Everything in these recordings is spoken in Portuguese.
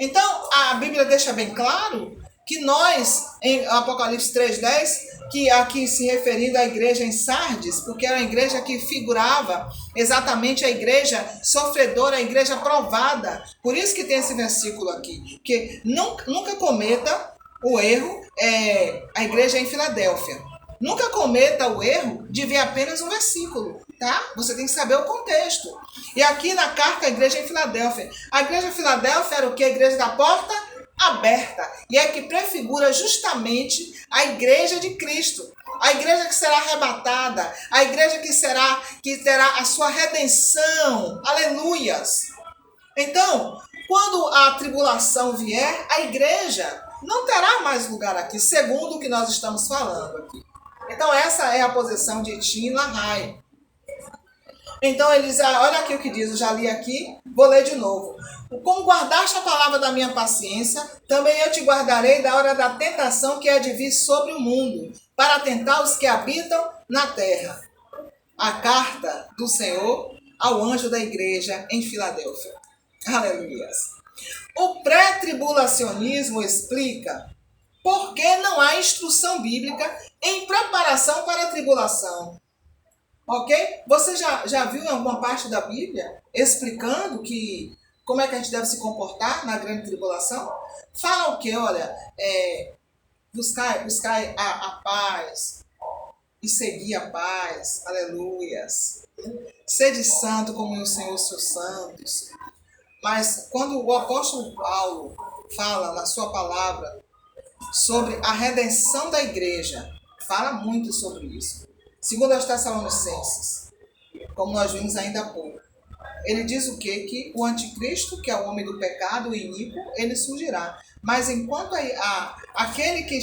Então, a Bíblia deixa bem claro que nós, em Apocalipse 3:10, que aqui se referindo à igreja em Sardes, porque era a igreja que figurava exatamente a igreja sofredora, a igreja provada. Por isso que tem esse versículo aqui, que nunca cometa o erro, a igreja em Filadélfia. Nunca cometa o erro de ver apenas um versículo, tá? Você tem que saber o contexto. E aqui na carta à igreja em Filadélfia, a igreja em Filadélfia era o que? A igreja da porta aberta. E é que prefigura justamente a igreja de Cristo. A igreja que será arrebatada, a igreja que terá a sua redenção. Aleluias! Então, quando a tribulação vier, a igreja não terá mais lugar aqui, segundo o que nós estamos falando aqui. Então, essa é a posição de Tim LaHaye. Então, ele diz, olha aqui o que diz, eu já li aqui, vou ler de novo. Como guardaste a palavra da minha paciência, também eu te guardarei da hora da tentação que é de vir sobre o mundo, para tentar os que habitam na terra. A carta do Senhor ao anjo da igreja em Filadélfia. Aleluias. O pré-tribulacionismo explica por que não há instrução bíblica em preparação para a tribulação. Ok? Você já viu em alguma parte da Bíblia explicando como é que a gente deve se comportar na grande tribulação? Fala o quê? Olha, buscar a paz e seguir a paz. Aleluias. Sede santo como o Senhor seus santos. Mas quando o apóstolo Paulo fala na sua palavra sobre a redenção da igreja, fala muito sobre isso. Segundo aos Tessalonicenses, como nós vimos ainda há pouco, ele diz o quê? Que o anticristo, que é o homem do pecado, o iníquo, ele surgirá. Mas enquanto aquele que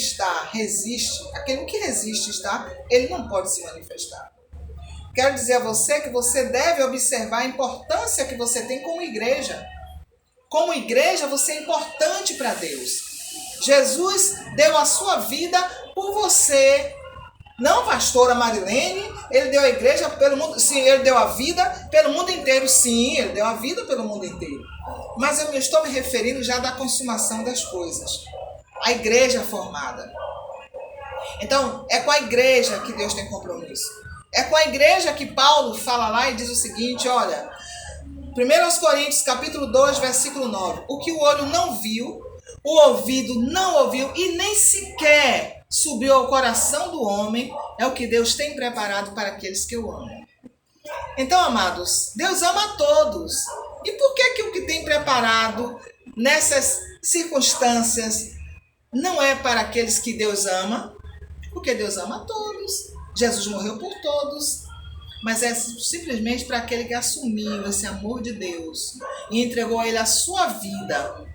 resiste, aquele que resiste está, ele não pode se manifestar. Quero dizer a você que você deve observar a importância que você tem como igreja. Como igreja, você é importante para Deus. Jesus deu a sua vida por você. Não, pastora Marilene, ele deu a igreja pelo mundo, sim, ele deu a vida pelo mundo inteiro, sim, ele deu a vida pelo mundo inteiro. Mas eu estou me referindo já da consumação das coisas. A igreja formada. Então, é com a igreja que Deus tem compromisso. É com a igreja que Paulo fala lá e diz o seguinte, olha, 1 Coríntios capítulo 2, versículo 9. O que o olho não viu, o ouvido não ouviu e nem sequer subiu ao coração do homem, é o que Deus tem preparado para aqueles que o amam. Então, amados, Deus ama a todos. E por que o que tem preparado nessas circunstâncias não é para aqueles que Deus ama? Porque Deus ama a todos. Jesus morreu por todos. Mas é simplesmente para aquele que assumiu esse amor de Deus e entregou a Ele a sua vida.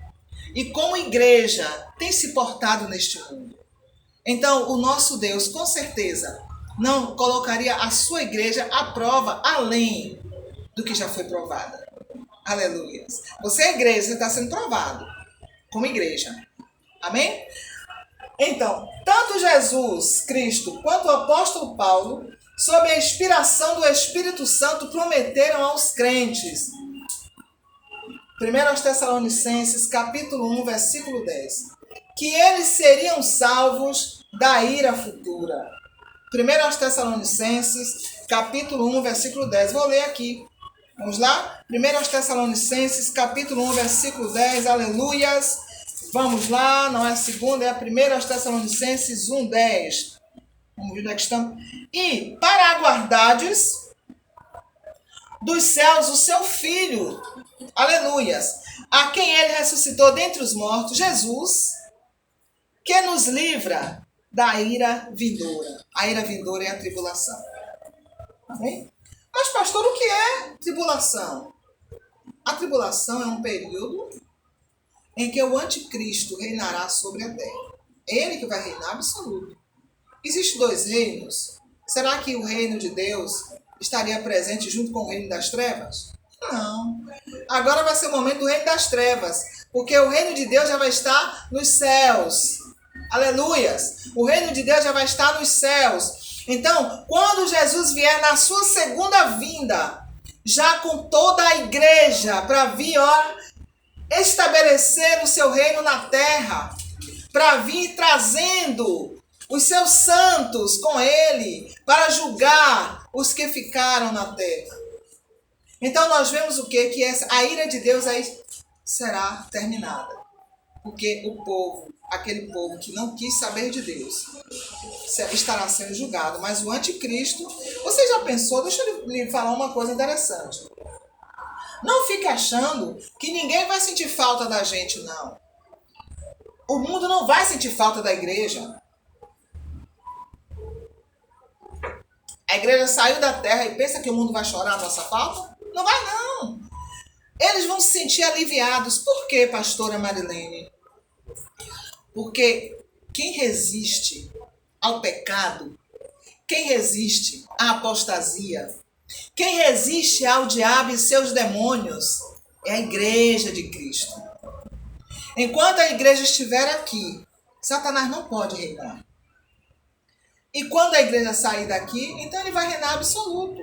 E como igreja tem se portado neste mundo. Então, o nosso Deus, com certeza, não colocaria a sua igreja à prova além do que já foi provada. Aleluia. Você é igreja, você está sendo provado como igreja. Amém? Então, tanto Jesus Cristo quanto o apóstolo Paulo, sob a inspiração do Espírito Santo, prometeram aos crentes. 1 Tessalonicenses, capítulo 1, versículo 10. Que eles seriam salvos da ira futura. 1 Tessalonicenses, capítulo 1, versículo 10. Vou ler aqui. Vamos lá? 1 Tessalonicenses, capítulo 1, versículo 10. Aleluias. Vamos lá, não é a segunda, é a 1 Tessalonicenses 1, 10. Vamos ver onde é que estamos. E para aguardardes dos céus o seu Filho, aleluias, a quem ele ressuscitou dentre os mortos, Jesus, que nos livra da ira vindoura. A ira vindoura é a tribulação. Amém? Mas, pastor, o que é tribulação? A tribulação é um período em que o anticristo reinará sobre a terra. É ele que vai reinar absoluto. Existem dois reinos. Será que o reino de Deus estaria presente junto com o reino das trevas? Não. Agora vai ser o momento do reino das trevas, porque o reino de Deus já vai estar nos céus. Aleluias! O reino de Deus já vai estar nos céus. Então, quando Jesus vier na sua segunda vinda, já com toda a igreja para vir, estabelecer o seu reino na terra, para vir trazendo os seus santos com ele, para julgar os que ficaram na terra. Então nós vemos o quê? Que a ira de Deus aí será terminada. Porque o povo, aquele povo que não quis saber de Deus, estará sendo julgado. Mas o anticristo, você já pensou? Deixa eu lhe falar uma coisa interessante. Não fique achando que ninguém vai sentir falta da gente, não. O mundo não vai sentir falta da igreja. A igreja saiu da terra e pensa que o mundo vai chorar a nossa falta? Não vai, não. Eles vão se sentir aliviados. Por quê, pastora Marilene? Porque quem resiste ao pecado, quem resiste à apostasia, quem resiste ao diabo e seus demônios é a igreja de Cristo. Enquanto a igreja estiver aqui, Satanás não pode reinar. E quando a igreja sair daqui, então ele vai reinar absoluto,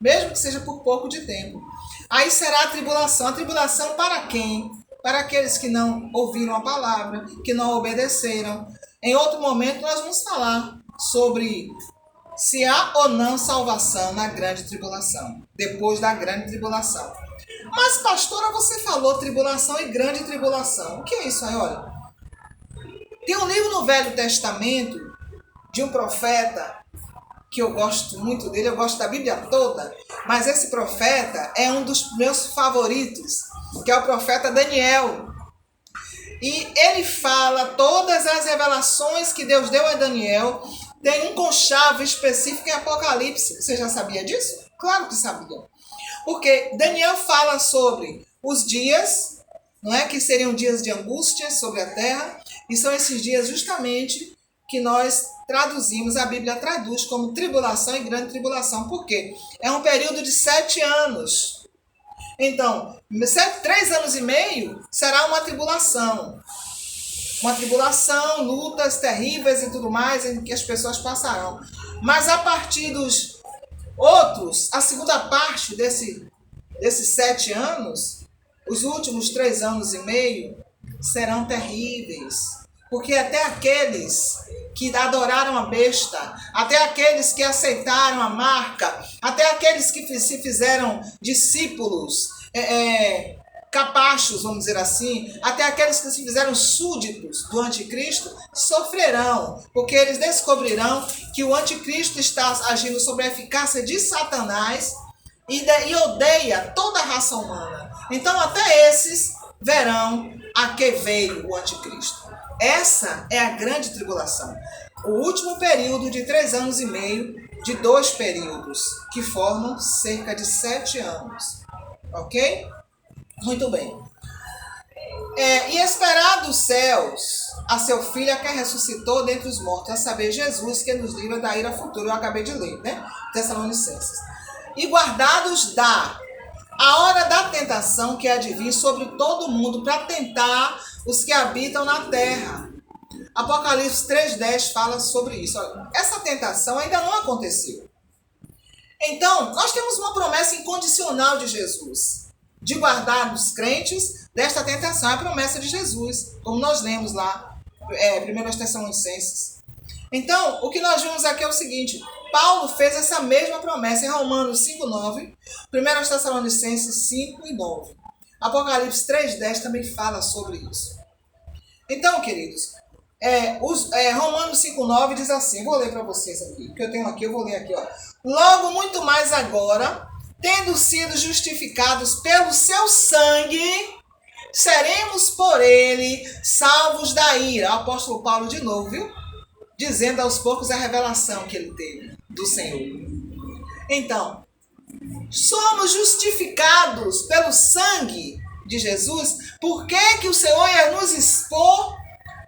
mesmo que seja por pouco de tempo. Aí será a tribulação. A tribulação para quem? Para aqueles que não ouviram a palavra, que não obedeceram. Em outro momento nós vamos falar sobre se há ou não salvação na grande tribulação, depois da grande tribulação. Mas, pastora, você falou tribulação e grande tribulação. O que é isso aí? Olha, tem um livro no Velho Testamento de um profeta que eu gosto muito dele, eu gosto da Bíblia toda, mas esse profeta é um dos meus favoritos, que é o profeta Daniel. E ele fala todas as revelações que Deus deu a Daniel, tem um conchave específico em Apocalipse. Você já sabia disso? Claro que sabia. Porque Daniel fala sobre os dias, não é, que seriam dias de angústia sobre a terra, e são esses dias justamente que nós traduzimos, a Bíblia traduz como tribulação e grande tribulação. Por quê? É um período de 7 anos. Então, 3 anos e meio será uma tribulação. Uma tribulação, lutas terríveis e tudo mais, em que as pessoas passarão. Mas a partir dos outros, a segunda parte desses 7 anos, os últimos 3 anos e meio, serão terríveis. Porque até aqueles que adoraram a besta, até aqueles que aceitaram a marca, até aqueles que se fizeram discípulos, capachos, vamos dizer assim, até aqueles que se fizeram súditos do anticristo, sofrerão, porque eles descobrirão que o anticristo está agindo sobre a eficácia de Satanás e odeia toda a raça humana. Então até esses verão a que veio o anticristo. Essa é a grande tribulação. O último período de 3 anos e meio, de 2 períodos, que formam cerca de 7 anos. Ok? Muito bem. E esperar dos céus a seu filho, a quem ressuscitou dentre os mortos, a saber, Jesus, que nos livra da ira futura. Eu acabei de ler, né? Tessalonicenses. E guardados a hora da tentação que há de vir sobre todo mundo para tentar os que habitam na terra. Apocalipse 3:10 fala sobre isso. Olha, essa tentação ainda não aconteceu. Então, nós temos uma promessa incondicional de Jesus, de guardar os crentes desta tentação. É a promessa de Jesus, como nós lemos lá, 1 Tessalonicenses. Então, o que nós vimos aqui é o seguinte: Paulo fez essa mesma promessa em Romanos 5:9, 1 Tessalonicenses 5:9. Apocalipse 3:10 também fala sobre isso. Então, queridos, Romanos 5:9 diz assim, vou ler para vocês aqui, que eu tenho aqui, eu vou ler aqui, ó. Logo, muito mais agora, tendo sido justificados pelo seu sangue, seremos por ele salvos da ira. O apóstolo Paulo de novo, viu? Dizendo aos poucos a revelação que ele teve do Senhor. Então, somos justificados pelo sangue de Jesus. Por que o Senhor ia nos expor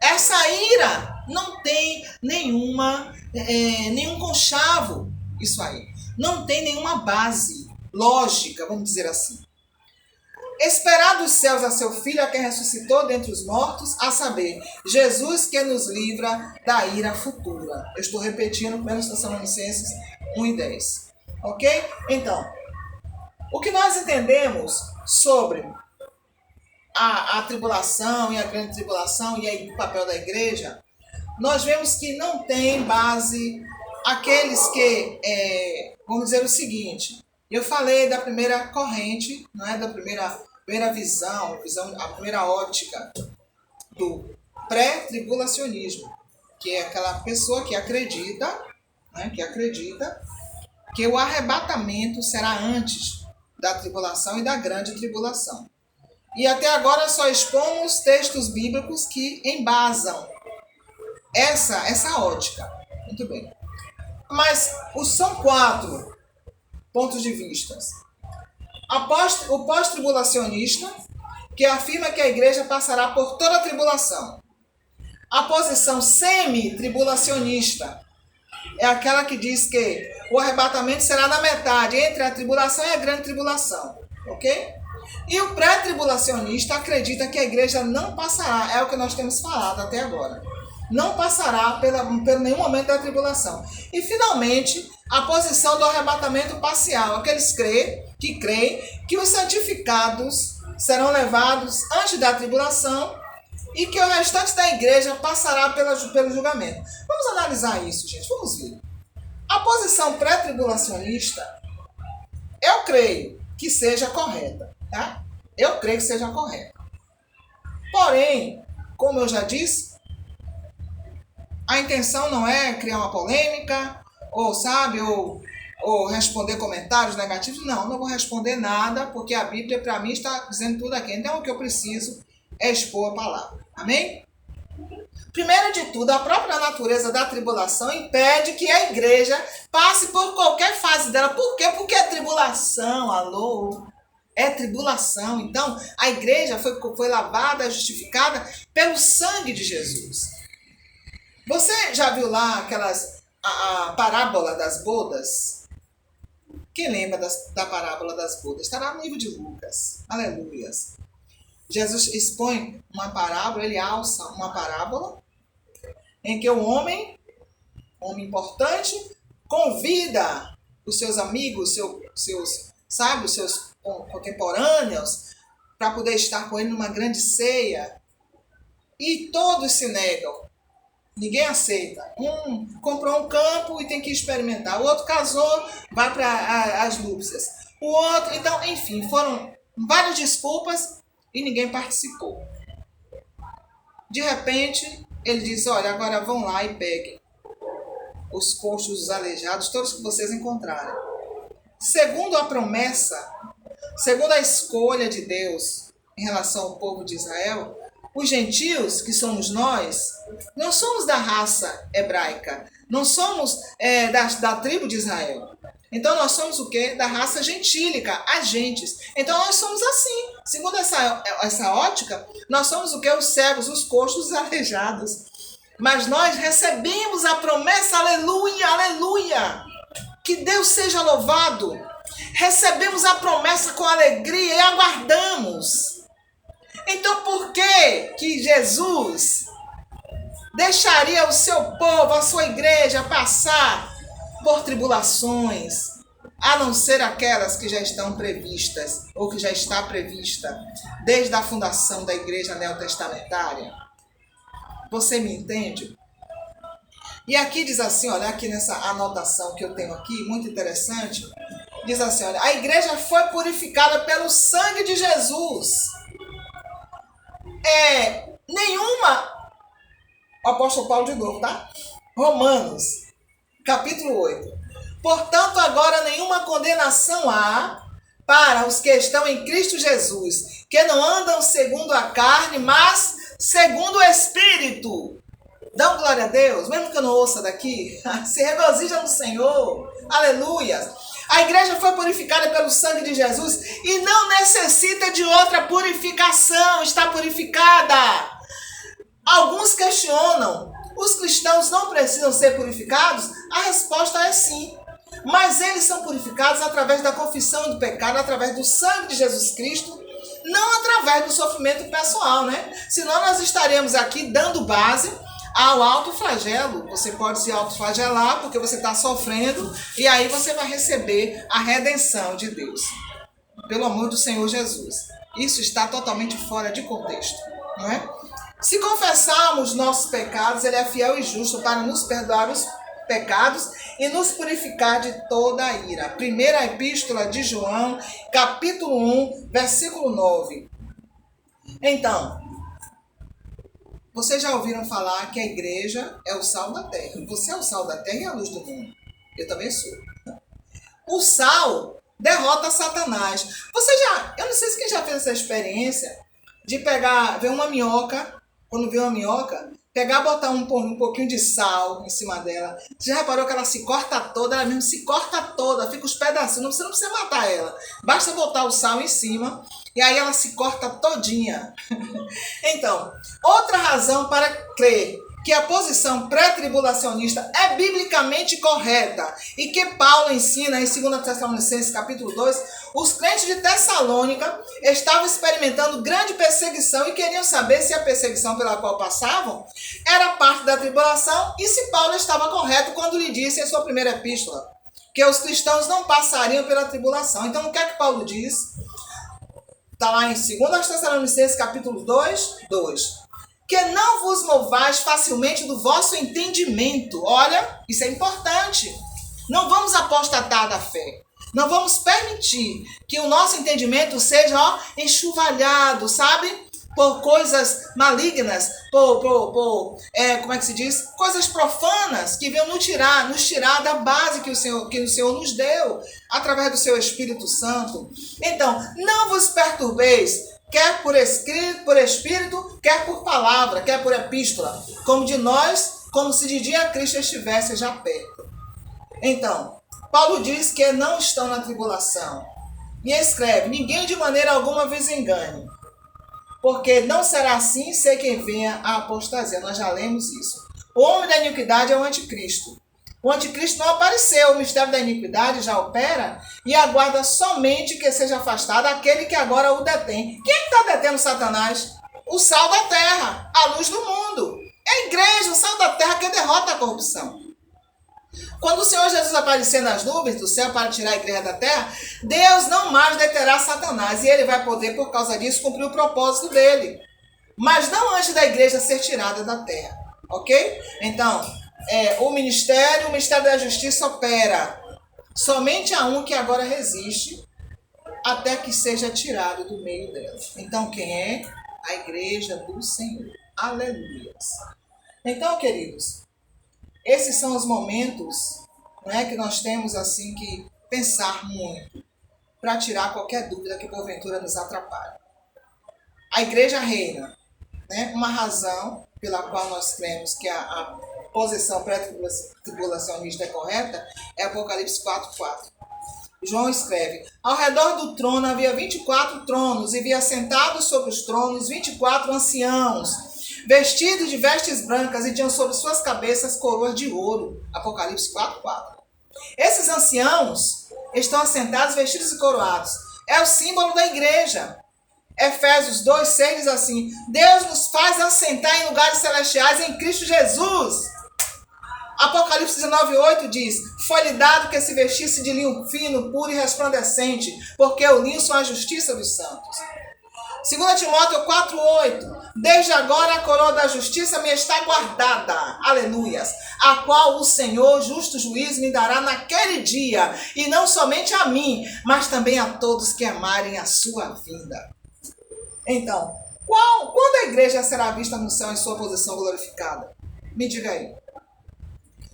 essa ira? Não tem nenhum conchavo isso aí. Não tem nenhuma base lógica, vamos dizer assim. Esperar dos céus a seu Filho, a quem ressuscitou dentre os mortos, a saber, Jesus que nos livra da ira futura. Eu estou repetindo 1 Tessalonicenses 1:10. Ok? Então, o que nós entendemos sobre a tribulação e a grande tribulação e aí o papel da igreja, nós vemos que não tem base aqueles que, vamos dizer o seguinte, eu falei da primeira corrente, não é, da primeira visão, a primeira ótica do pré-tribulacionismo, que é aquela pessoa que acredita, né, que o arrebatamento será antes da tribulação e da grande tribulação. E até agora só expomos textos bíblicos que embasam essa ótica. Muito bem. Mas são 4 pontos de vista. O pós-tribulacionista, que afirma que a igreja passará por toda a tribulação. A posição semi-tribulacionista é aquela que diz que o arrebatamento será na metade, entre a tribulação e a grande tribulação. Ok? E o pré-tribulacionista acredita que a igreja não passará, é o que nós temos falado até agora. Não passará pelo nenhum momento da tribulação. E, finalmente, a posição do arrebatamento parcial. Aqueles que creem que os santificados serão levados antes da tribulação e que o restante da igreja passará pelo julgamento. Vamos analisar isso, gente. Vamos ver. A posição pré-tribulacionista, eu creio que seja correta. Tá? Eu creio que seja correta. Porém, como eu já disse, a intenção não é criar uma polêmica, ou responder comentários negativos. Não vou responder nada, porque a Bíblia, para mim, está dizendo tudo aqui. Então, o que eu preciso é expor a palavra. Amém? Primeiro de tudo, a própria natureza da tribulação impede que a igreja passe por qualquer fase dela. Por quê? Porque é tribulação, alô? É tribulação. Então, a igreja foi lavada, justificada pelo sangue de Jesus. Você já viu lá a parábola das bodas? Quem lembra da parábola das bodas? Está lá no livro de Lucas. Aleluias. Jesus expõe uma parábola, ele alça uma parábola em que o homem importante, convida os seus amigos, os seus contemporâneos, para poder estar com ele numa grande ceia. E todos se negam. Ninguém aceita. Comprou um campo e tem que experimentar. O outro casou, vai para as núpcias. O outro, então, enfim, foram várias desculpas e ninguém participou. De repente, ele diz, olha, agora vão lá e peguem os coxos, os aleijados, todos que vocês encontrarem. Segundo a promessa, segundo a escolha de Deus em relação ao povo de Israel, os gentios, que somos nós, não somos da raça hebraica, não somos da tribo de Israel. Então nós somos o quê? Da raça gentílica, agentes. Então nós somos assim. Segundo essa ótica, nós somos o quê? Os cegos, os coxos, os aleijados. Mas nós recebemos a promessa, aleluia, aleluia. Que Deus seja louvado. Recebemos a promessa com alegria e aguardamos. Então por que Jesus deixaria o seu povo, a sua igreja, passar por tribulações, a não ser aquelas que já estão previstas, ou que já está prevista desde a fundação da igreja neotestamentária? Você me entende? E aqui diz assim, olha, aqui nessa anotação que eu tenho aqui, muito interessante, diz assim, olha, a igreja foi purificada pelo sangue de Jesus. O apóstolo Paulo de novo, tá? Romanos, capítulo 8. Portanto, agora nenhuma condenação há para os que estão em Cristo Jesus, que não andam segundo a carne, mas segundo o Espírito. Dão glória a Deus, mesmo que eu não ouça daqui, se regozija no Senhor, aleluia. A igreja foi purificada pelo sangue de Jesus e não necessita de outra purificação, está purificada. Alguns questionam, os cristãos não precisam ser purificados? A resposta é sim. Mas eles são purificados através da confissão do pecado, através do sangue de Jesus Cristo, não através do sofrimento pessoal, né? Senão nós estaremos aqui dando base ao autoflagelo. Você pode se autoflagelar porque você está sofrendo e aí você vai receber a redenção de Deus, pelo amor do Senhor Jesus. Isso está totalmente fora de contexto, não é? Se confessarmos nossos pecados, Ele é fiel e justo para nos perdoar os pecados e nos purificar de toda a ira. Primeira Epístola de João, capítulo 1, versículo 9. Então, vocês já ouviram falar que a igreja é o sal da terra. Você é o sal da terra e a luz do mundo. Eu também sou. O sal derrota Satanás. Eu não sei se quem já fez essa experiência de ver uma minhoca, quando vê uma minhoca, botar um pouquinho de sal em cima dela. Você já reparou que ela se corta toda? Ela mesmo se corta toda, fica os pedacinhos. Você não precisa matar ela. Basta botar o sal em cima e aí ela se corta todinha. Então, outra razão para crer que a posição pré-tribulacionista é biblicamente correta e que Paulo ensina em 2 Tessalonicenses capítulo 2, os crentes de Tessalônica estavam experimentando grande perseguição e queriam saber se a perseguição pela qual passavam era parte da tribulação e se Paulo estava correto quando lhe disse em sua primeira epístola que os cristãos não passariam pela tribulação. Então, o que é que Paulo diz? Está lá em 2 Tessalonicenses capítulo 2, 2. Que não vos movais facilmente do vosso entendimento. Olha, isso é importante. Não vamos apostatar da fé. Não vamos permitir que o nosso entendimento seja enxovalhado, sabe? Por coisas malignas, como é que se diz? Coisas profanas que venham nos tirar da base que o Senhor nos deu, através do seu Espírito Santo. Então, não vos perturbeis, quer por escrito, por espírito, quer por palavra, quer por epístola, como se de dia Cristo estivesse já perto. Então, Paulo diz que não estão na tribulação. E escreve, ninguém de maneira alguma vos engane, porque não será assim se quem venha a apostasia. Nós já lemos isso. O homem da iniquidade é o anticristo. O anticristo não apareceu, o mistério da iniquidade já opera e aguarda somente que seja afastado aquele que agora o detém. Quem está detendo Satanás? O sal da terra, a luz do mundo. É a igreja, o sal da terra que derrota a corrupção. Quando o Senhor Jesus aparecer nas nuvens do céu para tirar a igreja da terra, Deus não mais deterá Satanás e ele vai poder, por causa disso, cumprir o propósito dele. Mas não antes da igreja ser tirada da terra, ok? Então, o Ministério da Justiça opera somente a um que agora resiste até que seja tirado do meio dela. Então, quem é? A igreja do Senhor. Aleluia. Então, queridos, esses são os momentos, né, que nós temos assim que pensar muito para tirar qualquer dúvida que porventura nos atrapalhe. A igreja reina, né? Uma razão pela qual nós cremos que a posição pré-tribulacionista é correta é Apocalipse 4:4. João escreve, ao redor do trono havia 24 tronos e via sentados sobre os tronos 24 anciãos, vestidos de vestes brancas e tinham sobre suas cabeças coroas de ouro. Apocalipse 4:4. Esses anciãos estão assentados, vestidos e coroados. É o símbolo da igreja. Efésios 2:6 diz assim, Deus nos faz assentar em lugares celestiais em Cristo Jesus. Apocalipse 19:8 diz, foi-lhe dado que se vestisse de linho fino, puro e resplandecente, porque o linho são a justiça dos santos. 2 Timóteo 4:8, desde agora a coroa da justiça me está guardada, aleluias, a qual o Senhor, justo juiz, me dará naquele dia, e não somente a mim, mas também a todos que amarem a sua vinda. Então, quando a igreja será vista no céu em sua posição glorificada? Me diga aí.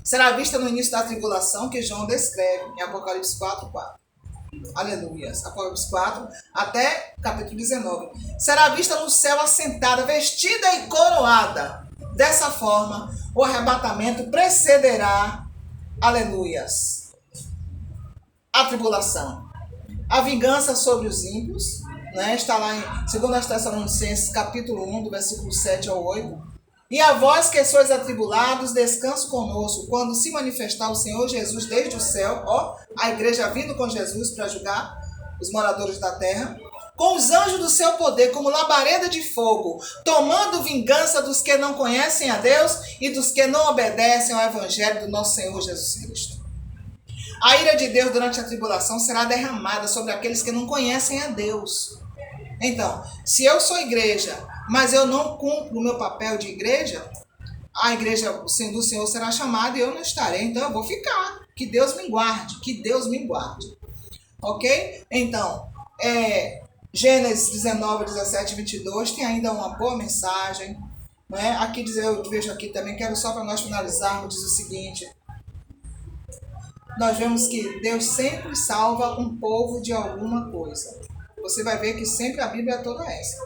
Será vista no início da tribulação que João descreve em Apocalipse 4:4. Aleluias. Apocalipse 4 até capítulo 19. Será vista no céu assentada, vestida e coroada. Dessa forma, o arrebatamento precederá, aleluias, a tribulação. A vingança sobre os ímpios, né? Está lá em 2 Tessalonicenses capítulo 1, do versículo 7 ao 8. E a vós que sois atribulados, descanso conosco, quando se manifestar o Senhor Jesus desde o céu, a igreja vindo com Jesus para julgar os moradores da terra, com os anjos do seu poder, como labareda de fogo, tomando vingança dos que não conhecem a Deus e dos que não obedecem ao evangelho do nosso Senhor Jesus Cristo. A ira de Deus durante a tribulação será derramada sobre aqueles que não conhecem a Deus. Então, se eu sou igreja, mas eu não cumpro o meu papel de igreja, a igreja do Senhor será chamada e eu não estarei. Então eu vou ficar. Que Deus me guarde, que Deus me guarde. Ok? Então, Gênesis 19, 17 e 22 tem ainda uma boa mensagem. Né? Aqui eu vejo aqui também, quero só para nós finalizarmos, diz o seguinte: nós vemos que Deus sempre salva um povo de alguma coisa. Você vai ver que sempre a Bíblia é toda essa.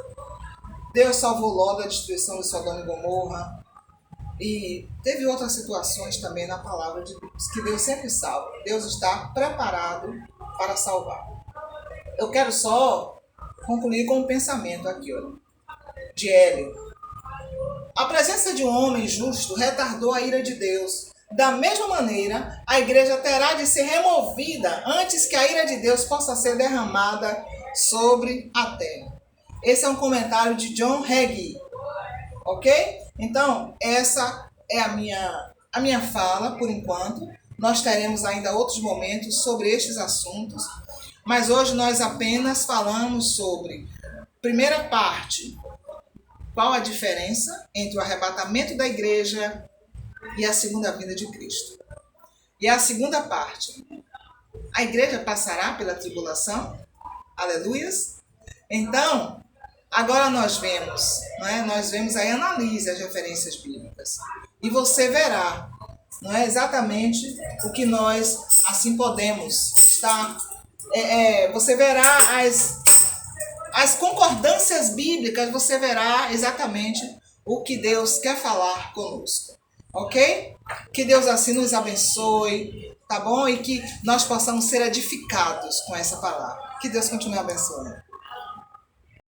Deus salvou Ló da destruição de Sodoma e Gomorra. E teve outras situações também na palavra de Deus, que Deus sempre salva. Deus está preparado para salvar. Eu quero só concluir com um pensamento aqui, ó, de Hélio. A presença de um homem justo retardou a ira de Deus. Da mesma maneira, a igreja terá de ser removida antes que a ira de Deus possa ser derramada sobre a terra. Esse é um comentário de John Hagee. Ok? Então, essa é a minha fala, por enquanto. Nós teremos ainda outros momentos sobre estes assuntos, mas hoje nós apenas falamos sobre, primeira parte, qual a diferença entre o arrebatamento da igreja e a segunda vinda de Cristo. E a segunda parte, a igreja passará pela tribulação? Aleluias! Então, agora nós vemos, nós vemos aí, analise as referências bíblicas. E você verá, exatamente o que nós assim podemos estar. Você verá as concordâncias bíblicas, você verá exatamente o que Deus quer falar conosco. Ok? Que Deus assim nos abençoe, tá bom? E que nós possamos ser edificados com essa palavra. Que Deus continue abençoando.